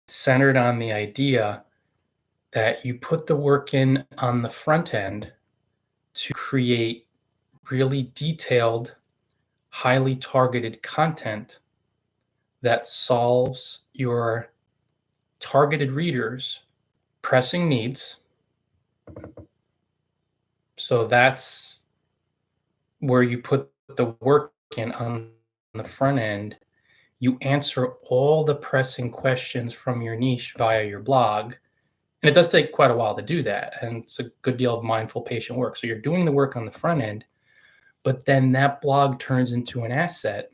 centered on the idea that you put the work in on the front end to create really detailed, highly targeted content that solves your targeted readers' pressing needs. So that's where you put the work in on the front end. You answer all the pressing questions from your niche via your blog. And it does take quite a while to do that. And it's a good deal of mindful, patient work. So you're doing the work on the front end, but then that blog turns into an asset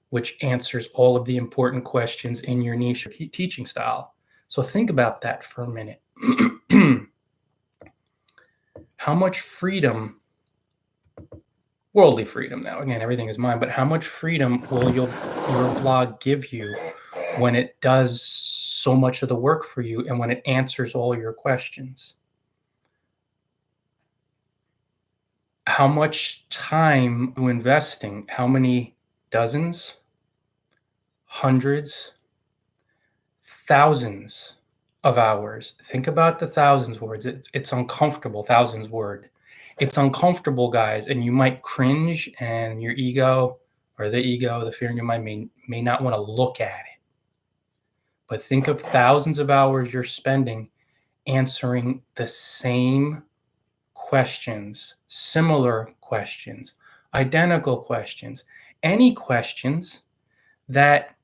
which answers all of the important questions in your niche or teaching style. So think about that for a minute. How much freedom, worldly freedom now, again, everything is mine, but how much freedom will your blog give you when it does so much of the work for you and when it answers all your questions? How much time are you investing? How many dozens, hundreds, thousands of hours? Think about the thousands words. It's uncomfortable, thousands word. It's uncomfortable, guys, and you might cringe, and your ego or the fear in your mind may not want to look at it. But think of thousands of hours you're spending answering the same questions, similar questions, identical questions, any questions that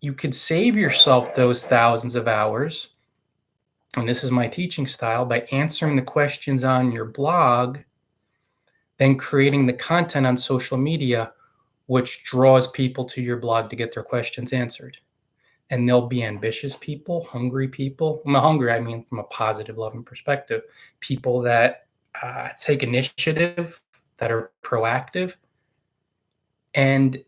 you could save yourself those thousands of hours. And this is my teaching style, by answering the questions on your blog, then creating the content on social media, which draws people to your blog to get their questions answered. And they'll be ambitious people, hungry people. When I'm hungry, I mean from a positive, loving perspective. People that take initiative, that are proactive, and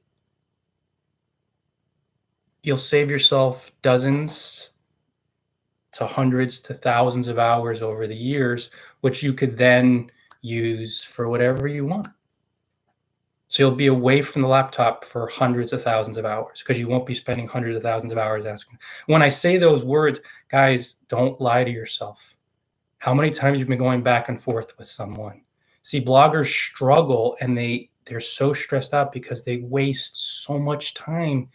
you'll save yourself dozens to hundreds to thousands of hours over the years, which you could then use for whatever you want. So you'll be away from the laptop for hundreds of thousands of hours because you won't be spending hundreds of thousands of hours asking. When I say those words, guys, don't lie to yourself. How many times you've been going back and forth with someone? See, bloggers struggle and they're so stressed out because they waste so much time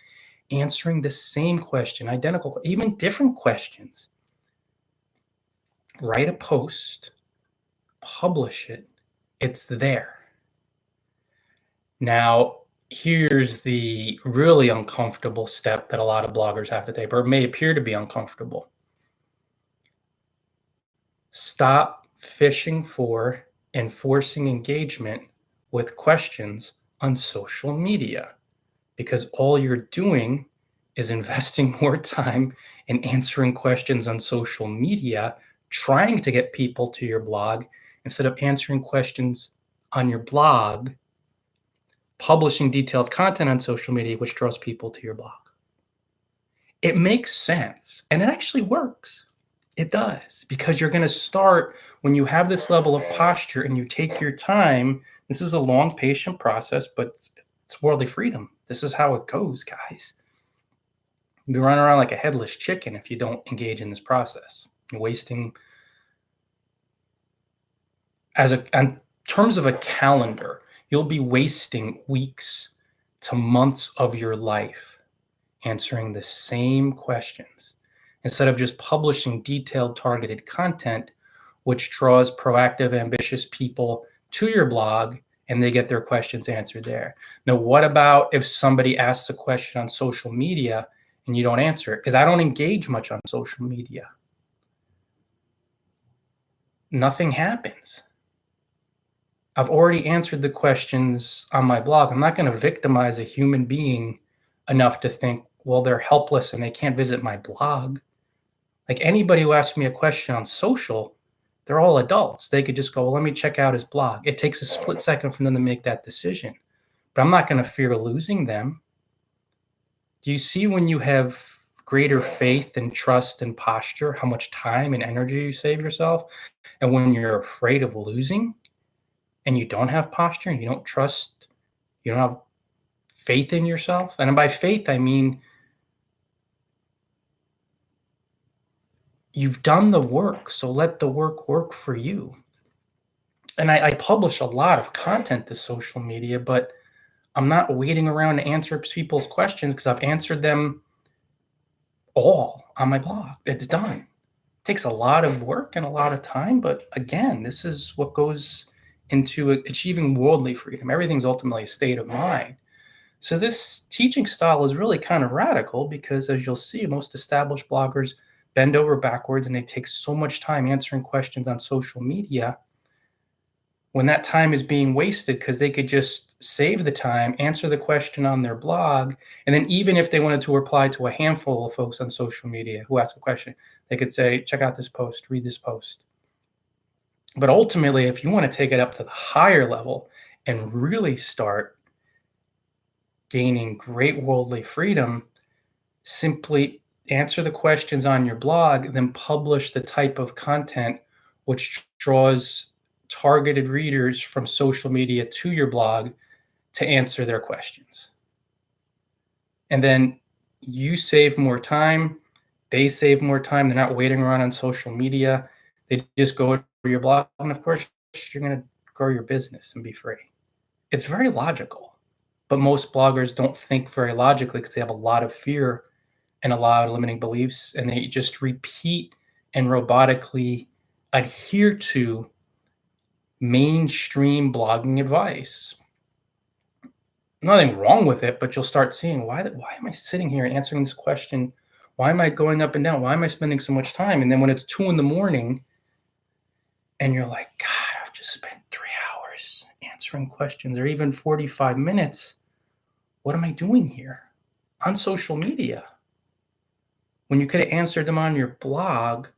answering the same question, identical, even different questions. Write a post, publish it, it's there. Now, here's the really uncomfortable step that a lot of bloggers have to take, or it may appear to be uncomfortable. Stop fishing for and forcing engagement with questions on social media, because all you're doing is investing more time in answering questions on social media, trying to get people to your blog instead of answering questions on your blog, publishing detailed content on social media, which draws people to your blog. It makes sense, and it actually works. It does, because you're going to start when you have this level of posture and you take your time. This is a long, patient process, but it's worldly freedom. This is how it goes, guys. You run around like a headless chicken if you don't engage in this process. You're wasting, in terms of a calendar, you'll be wasting weeks to months of your life answering the same questions instead of just publishing detailed, targeted content, which draws proactive, ambitious people to your blog and they get their questions answered there. Now, what about if somebody asks a question on social media and you don't answer it? Because I don't engage much on social media. Nothing happens. I've already answered the questions on my blog. I'm not going to victimize a human being enough to think, well, they're helpless and they can't visit my blog. Like anybody who asks me a question on social, they're all adults. They could just go, well, let me check out his blog. It takes a split second for them to make that decision. But I'm not going to fear losing them. Do you see when you have greater faith and trust and posture, how much time and energy you save yourself? And when you're afraid of losing and you don't have posture and you don't trust, you don't have faith in yourself. And by faith, I mean You've done the work, so let the work for you. And I publish a lot of content to social media, but I'm not waiting around to answer people's questions because I've answered them all on my blog. It's done. It takes a lot of work and a lot of time, but again, this is what goes into achieving worldly freedom. Everything's ultimately a state of mind. So this teaching style is really kind of radical because, as you'll see, most established bloggers bend over backwards and they take so much time answering questions on social media when that time is being wasted because they could just save the time, answer the question on their blog, and then even if they wanted to reply to a handful of folks on social media who ask a question, they could say, check out this post, read this post. But ultimately, if you want to take it up to the higher level and really start gaining great worldly freedom, simply answer the questions on your blog, then publish the type of content which draws targeted readers from social media to your blog to answer their questions. And then you save more time, they save more time, they're not waiting around on social media, they just go to your blog, and of course, you're going to grow your business and be free. It's very logical, but most bloggers don't think very logically because they have a lot of fear and a lot of limiting beliefs, and they just repeat and robotically adhere to mainstream blogging advice. Nothing wrong with it, but you'll start seeing why am I sitting here answering this question? Why am I going up and down? Why am I spending so much time? And then when it's 2 a.m. and you're like, God, I've just spent 3 hours answering questions, or even 45 minutes. What am I doing here on social media? When you could have answered them on your blog,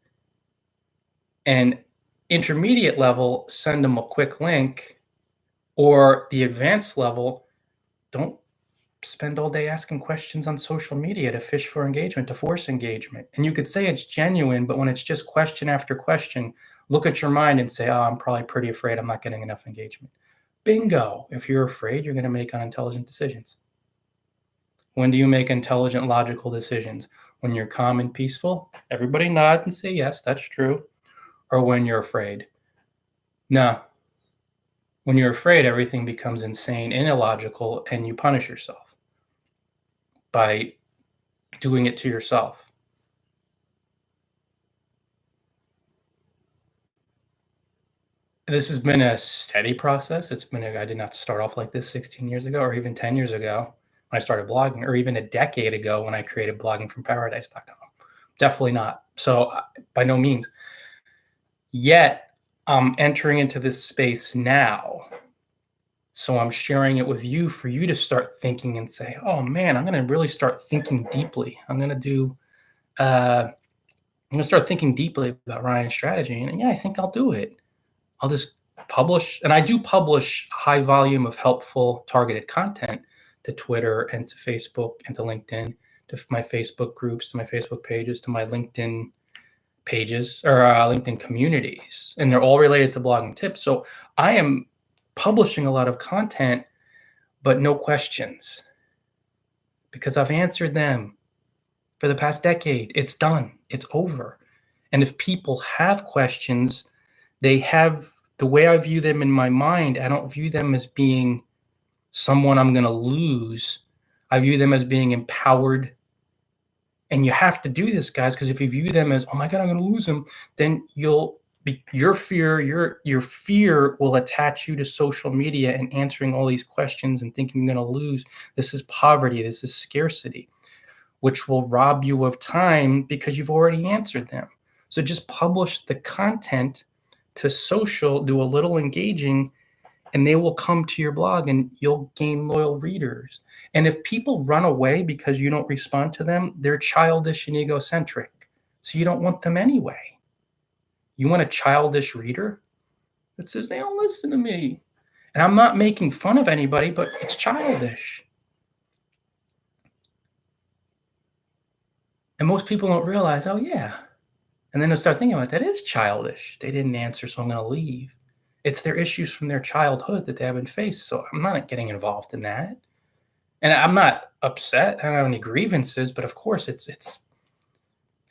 and intermediate level, send them a quick link, or the advanced level, don't spend all day asking questions on social media to fish for engagement, to force engagement. And you could say it's genuine, but when it's just question after question, look at your mind and say, oh, I'm probably pretty afraid I'm not getting enough engagement. Bingo. If you're afraid, you're going to make unintelligent decisions. When do you make intelligent, logical decisions? When you're calm and peaceful? Everybody nod and say, yes, that's true. Or when you're afraid? No. When you're afraid, everything becomes insane and illogical, and you punish yourself by doing it to yourself. This has been a steady process. I did not start off like this 16 years ago or even 10 years ago when I started blogging, or even a decade ago when I created bloggingfromparadise.com. Definitely not. So by no means. Yet I'm entering into this space now. So I'm sharing it with you for you to start thinking and say, oh man, I'm going to really start thinking deeply. I'm going to start thinking deeply about Ryan's strategy. And yeah, I think I'll do it. I'll just publish. And I do publish a high volume of helpful targeted content to Twitter and to Facebook and to LinkedIn, to my Facebook groups, to my Facebook pages, to my LinkedIn pages or LinkedIn communities. And they're all related to blogging tips. So I am publishing a lot of content, but no questions, because I've answered them for the past decade. It's done. It's over. And if people have questions, they have, the way I view them in my mind, I don't view them as being someone I'm going to lose. I view them as being empowered. And you have to do this, guys, because if you view them as, oh my God, I'm going to lose them, then your fear will attach you to social media and answering all these questions and thinking you're going to lose. This is poverty. This is scarcity, which will rob you of time because you've already answered them. So just publish the content to social, do a little engaging, and they will come to your blog and you'll gain loyal readers. And if people run away because you don't respond to them, they're childish and egocentric. So you don't want them anyway. You want a childish reader that says, they don't listen to me. And I'm not making fun of anybody, but it's childish. And most people don't realize, oh yeah. And then they'll start thinking about, that is childish. They didn't answer, so I'm going to leave. It's their issues from their childhood that they haven't faced. So I'm not getting involved in that. And I'm not upset. I don't have any grievances, but of course it's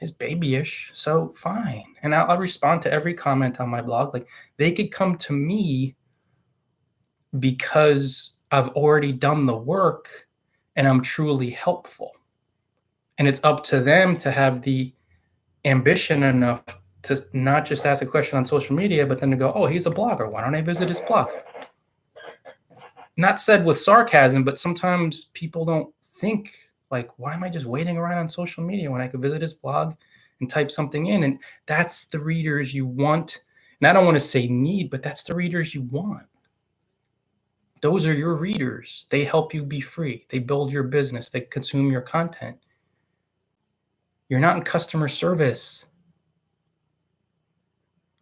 is babyish, so fine. And I'll respond to every comment on my blog. Like, they could come to me because I've already done the work and I'm truly helpful. And it's up to them to have the ambition enough to not just ask a question on social media, but then to go, oh, he's a blogger. Why don't I visit his blog? Not said with sarcasm, but sometimes people don't think, like, why am I just waiting around on social media when I could visit his blog and type something in? And that's the readers you want. And I don't want to say need, but that's the readers you want. Those are your readers. They help you be free. They build your business. They consume your content. You're not in customer service.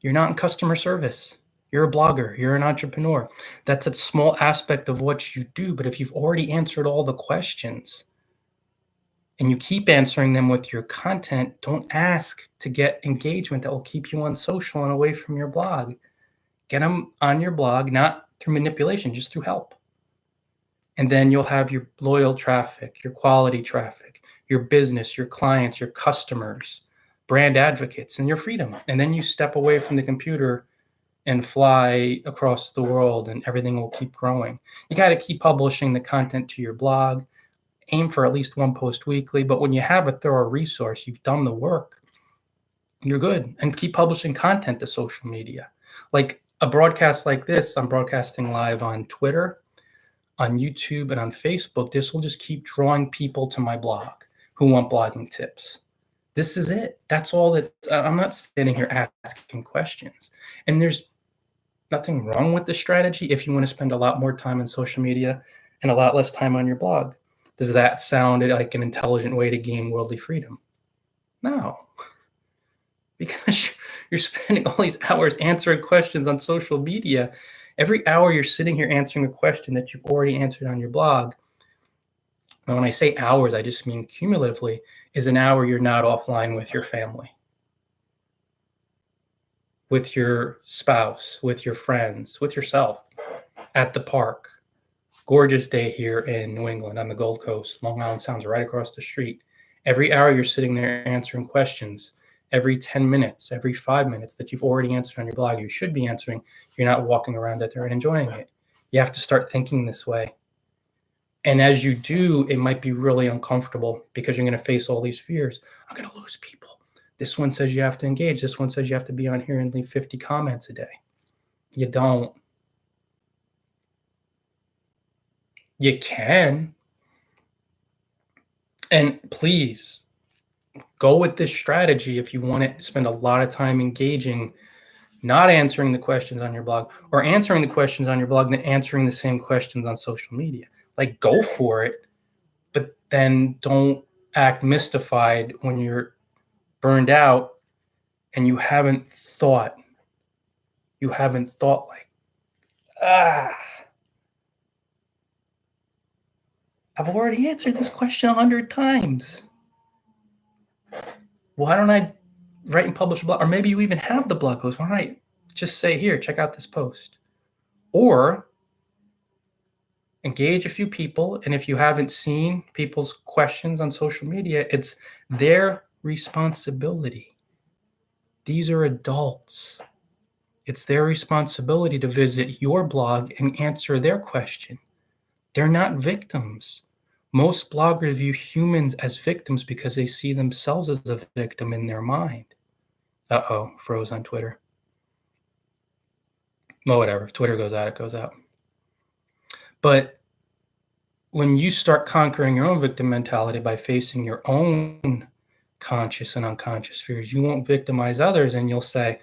You're not in customer service. You're a blogger. You're an entrepreneur. That's a small aspect of what you do. But if you've already answered all the questions and you keep answering them with your content, don't ask to get engagement that will keep you on social and away from your blog. Get them on your blog, not through manipulation, just through help. And then you'll have your loyal traffic, your quality traffic, your business, your clients, your customers, brand advocates, and your freedom. And then you step away from the computer and fly across the world, and everything will keep growing. You got to keep publishing the content to your blog. Aim for at least one post weekly. But when you have a thorough resource, you've done the work, you're good. And keep publishing content to social media. Like a broadcast like this, I'm broadcasting live on Twitter, on YouTube, and on Facebook. This will just keep drawing people to my blog who want blogging tips. This is it. That's all that I'm not standing here asking questions. And there's nothing wrong with the strategy if you want to spend a lot more time on social media and a lot less time on your blog. Does that sound like an intelligent way to gain worldly freedom? No. Because you're spending all these hours answering questions on social media. Every hour you're sitting here answering a question that you've already answered on your blog. And when I say hours, I just mean cumulatively, is an hour you're not offline with your family, with your spouse, with your friends, with yourself, at the park. Gorgeous day here in New England on the Gold Coast. Long Island Sound's right across the street. Every hour you're sitting there answering questions, every 10 minutes, every 5 minutes that you've already answered on your blog, you should be answering. You're not walking around out there and enjoying it. You have to start thinking this way. And as you do, it might be really uncomfortable because you're going to face all these fears. I'm going to lose people. This one says you have to engage. This one says you have to be on here and leave 50 comments a day. You don't. You can. And please go with this strategy if you want to spend a lot of time engaging, not answering the questions on your blog, or answering the questions on your blog and then answering the same questions on social media. Like, go for it, but then don't act mystified when you're burned out and you haven't thought like, I've already answered this question 100 times. Why don't I write and publish a blog? Or maybe you even have the blog post. Why don't I just say, here, check out this post? Or engage a few people. And if you haven't seen people's questions on social media, it's their responsibility. These are adults. It's their responsibility to visit your blog and answer their question. They're not victims. Most bloggers view humans as victims because they see themselves as a victim in their mind. Uh-oh, froze on Twitter. Well, whatever. If Twitter goes out, it goes out. But when you start conquering your own victim mentality by facing your own conscious and unconscious fears, you won't victimize others, and you'll say,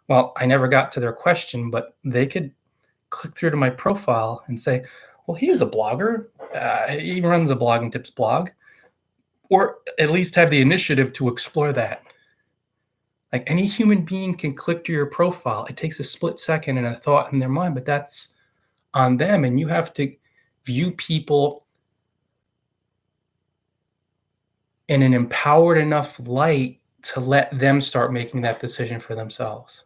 well, I never got to their question, but they could click through to my profile and say, well, he's a blogger. He runs a blogging tips blog, or at least have the initiative to explore that. Like, any human being can click to your profile. It takes a split second and a thought in their mind, but that's on them. And you have to view people in an empowered enough light to let them start making that decision for themselves.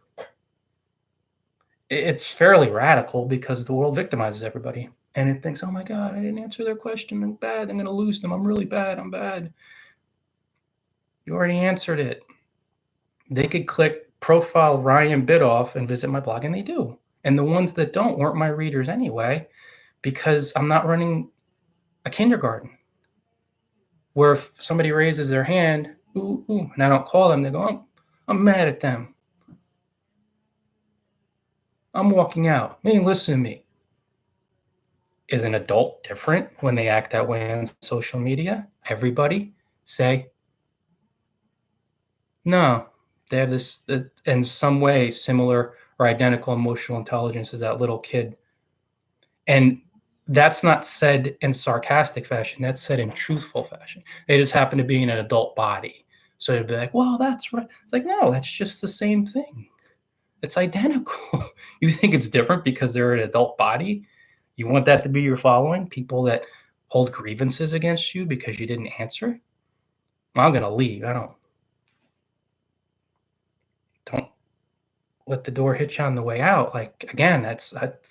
It's fairly radical because the world victimizes everybody. And it thinks, oh my God, I didn't answer their question. I'm bad. I'm going to lose them. I'm really bad. I'm bad. You already answered it. They could click profile Ryan Bidoff and visit my blog, and they do. And the ones that don't weren't my readers anyway, because I'm not running a kindergarten where if somebody raises their hand, ooh, ooh, and I don't call them, they go, oh, I'm mad at them. I'm walking out. Hey, listen to me. Is an adult different when they act that way on social media? Everybody say, no, they have this in some way similar or identical emotional intelligence as that little kid. And that's not said in sarcastic fashion. That's said in truthful fashion. They just happen to be in an adult body. So it'd be like, well, that's right. It's like, no, that's just the same thing. It's identical. You think it's different because they're an adult body? You want that to be your following? People that hold grievances against you because you didn't answer? Well, I'm going to leave. Don't let the door hit you on the way out. Like, again,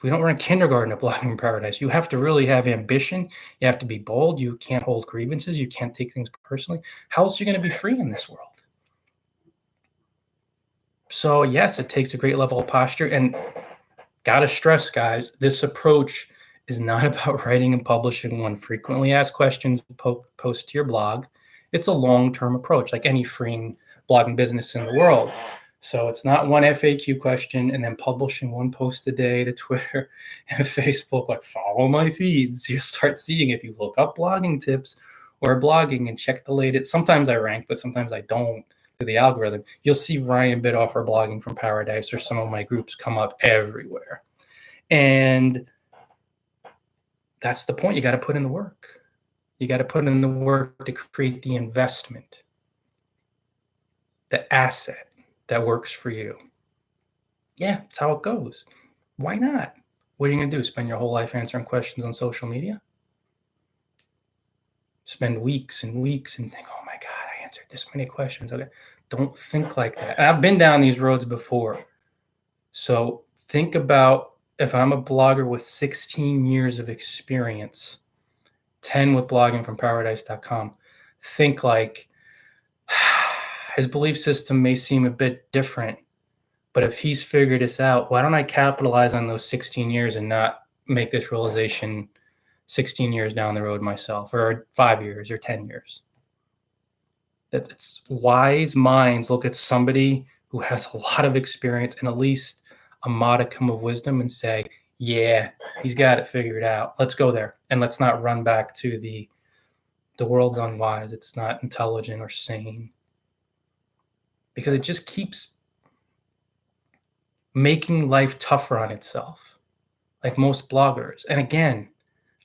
we don't run a kindergarten at Blogging Paradise. You have to really have ambition. You have to be bold. You can't hold grievances. You can't take things personally. How else are you going to be free in this world? So yes, it takes a great level of posture, and gotta stress, guys, this approach is not about writing and publishing one frequently asked questions post to your blog. It's a long-term approach, like any freeing blogging business in the world. So it's not one FAQ question and then publishing one post a day to Twitter and Facebook, like follow my feeds. You start seeing, if you look up blogging tips or blogging and check the latest, sometimes I rank, but sometimes I don't, to the algorithm, you'll see Ryan Bidoff or Blogging from Paradise or some of my groups come up everywhere. And that's the point. You got to put in the work. You got to put in the work to create the investment, the asset that works for you. Yeah, that's how it goes. Why not? What are you going to do? Spend your whole life answering questions on social media? Spend weeks and weeks and think, oh my God, I answered this many questions. Okay. Don't think like that. And I've been down these roads before. So think about, if I'm a blogger with 16 years of experience, 10 with blogging from paradise.com, think like, his belief system may seem a bit different, but if he's figured this out, why don't I capitalize on those 16 years and not make this realization 16 years down the road myself, or 5 years or 10 years? That it's wise minds look at somebody who has a lot of experience and at least a modicum of wisdom and say, yeah, he's got it figured out. Let's go there. And let's not run back to the world's unwise. It's not intelligent or sane. Because it just keeps making life tougher on itself, like most bloggers. And again,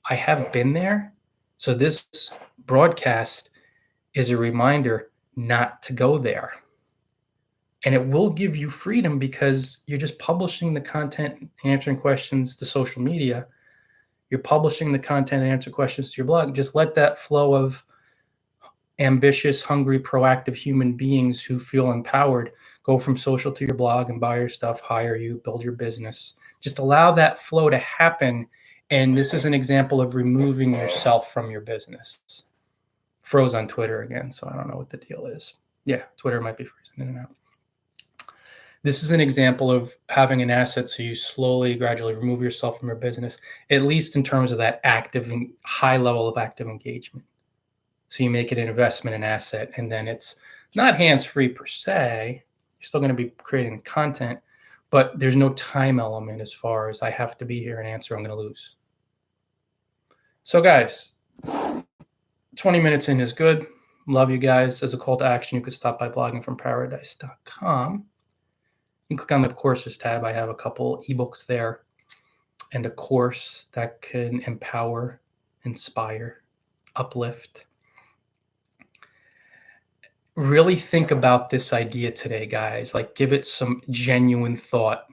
I have been there. So this broadcast is a reminder not to go there. And it will give you freedom because you're just publishing the content, answering questions to social media. You're publishing the content and answer questions to your blog. Just let that flow of ambitious, hungry, proactive human beings who feel empowered go from social to your blog and buy your stuff, hire you, build your business. Just allow that flow to happen. And this is an example of removing yourself from your business. Froze on Twitter again, so I don't know what the deal is. Yeah, Twitter might be freezing in and out. This is an example of having an asset, so you slowly, gradually remove yourself from your business, at least in terms of that active and high level of active engagement. So you make it an investment, an asset, and then it's not hands-free per se. You're still going to be creating content, but there's no time element as far as I have to be here and answer, I'm going to lose. So guys, 20 minutes in is good. Love you guys. As a call to action, you could stop by bloggingfromparadise.com. You can click on the courses tab. I have a couple ebooks there and a course that can empower, inspire, uplift. Really think about this idea today, guys. Like, give it some genuine thought.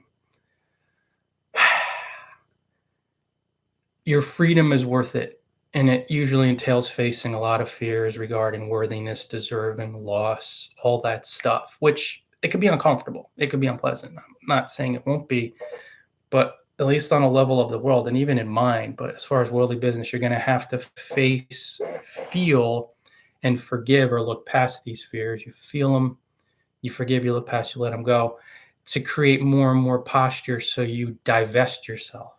Your freedom is worth it. And it usually entails facing a lot of fears regarding worthiness, deserving, loss, all that stuff, which it could be uncomfortable. It could be unpleasant. I'm not saying it won't be, but at least on a level of the world and even in mind, but as far as worldly business, you're going to have to face, feel, and forgive or look past these fears. You feel them, you forgive, you look past, you let them go, to create more and more posture so you divest yourself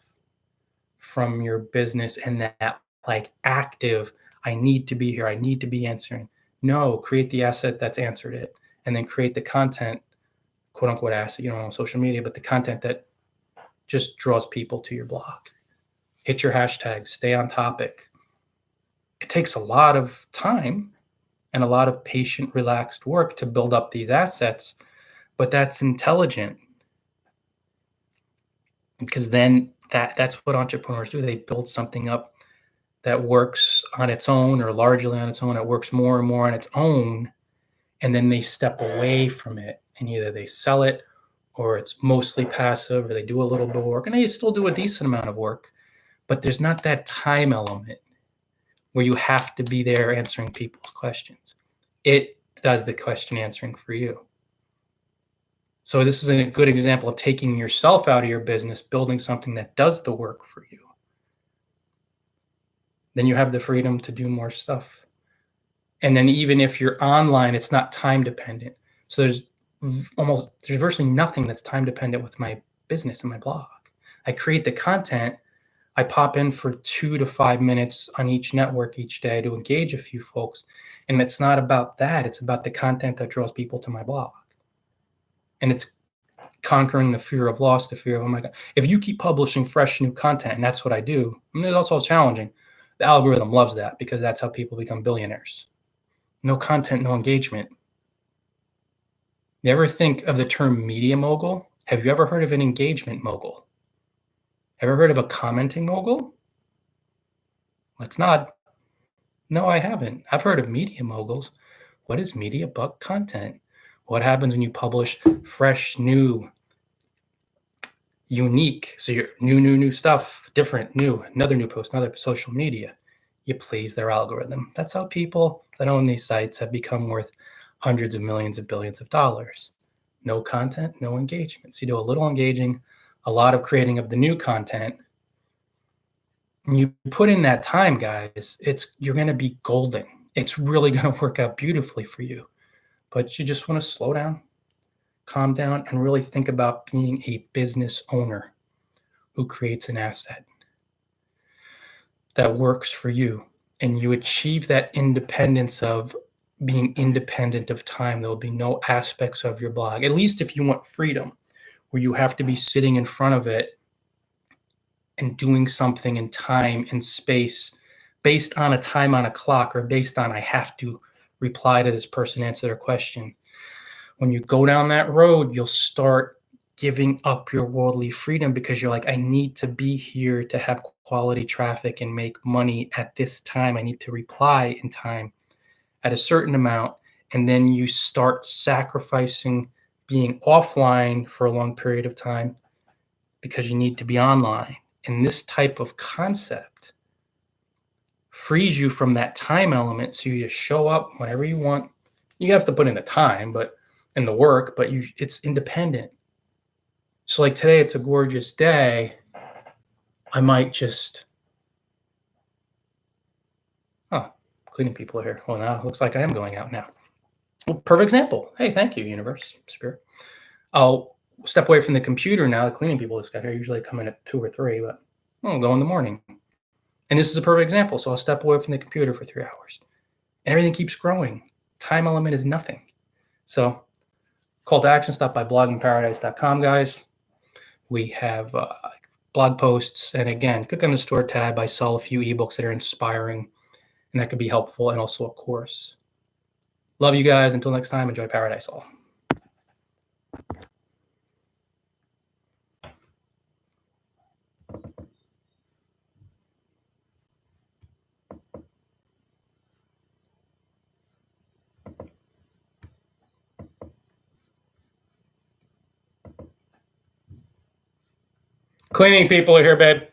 from your business and that like active, I need to be here, I need to be answering. No, create the asset that's answered it, and then create the content, quote unquote asset, on social media, but the content that just draws people to your blog. Hit your hashtags, stay on topic. It takes a lot of time and a lot of patient, relaxed work to build up these assets, but that's intelligent, because then that's what entrepreneurs do. They build something up that works on its own or largely on its own. It works more and more on its own, and then they step away from it, and either they sell it or it's mostly passive, or they do a little bit of work, and they still do a decent amount of work, but there's not that time element where you have to be there answering people's questions. It does the question answering for you. So this is a good example of taking yourself out of your business, building something that does the work for you. Then you have the freedom to do more stuff. And then even if you're online, it's not time dependent. So there's virtually nothing that's time dependent with my business and my blog. I create the content. I pop in for 2 to 5 minutes on each network each day to engage a few folks. And it's not about that. It's about the content that draws people to my blog. And it's conquering the fear of loss, the fear of, oh my God, if you keep publishing fresh new content, and that's what I do, it's also challenging. The algorithm loves that because that's how people become billionaires. No content, no engagement. You ever think of the term media mogul? Have you ever heard of an engagement mogul? Ever heard of a commenting mogul? Let's nod. No, I haven't. I've heard of media moguls. What is media but content? What happens when you publish fresh, new, unique, so you're new stuff, different, new, another new post, another social media? You please their algorithm. That's how people that own these sites have become worth hundreds of millions of billions of dollars. No content, no engagement. So you do a little engaging, a lot of creating of the new content. And you put in that time, guys, you're going to be golden. It's really going to work out beautifully for you. But you just want to slow down, calm down, and really think about being a business owner who creates an asset that works for you. And you achieve that independence of being independent of time. There will be no aspects of your blog, at least if you want freedom, where you have to be sitting in front of it and doing something in time and space based on a time on a clock, or based on I have to reply to this person, answer their question. When you go down that road, you'll start giving up your worldly freedom because you're like, I need to be here to have quality traffic and make money at this time. I need to reply in time at a certain amount. And then you start sacrificing being offline for a long period of time because you need to be online. And this type of concept frees you from that time element, so you just show up whenever you want. You have to put in the time, and the work, but it's independent. So like today, it's a gorgeous day. I might just, cleaning people are here. Well, now it looks like I am going out now. Well, perfect example. Hey, thank you, universe, spirit. I'll step away from the computer now. The cleaning people just got here. Usually come in at 2 or 3, but I'll go in the morning. And this is a perfect example. So I'll step away from the computer for 3 hours. And everything keeps growing. Time element is nothing. So call to action, stop by bloggingparadise.com, guys. We have blog posts. And again, click on the store tab. I sell a few ebooks that are inspiring and that could be helpful, and also a course. Love you guys. Until next time, enjoy paradise all. Cleaning people are here, babe.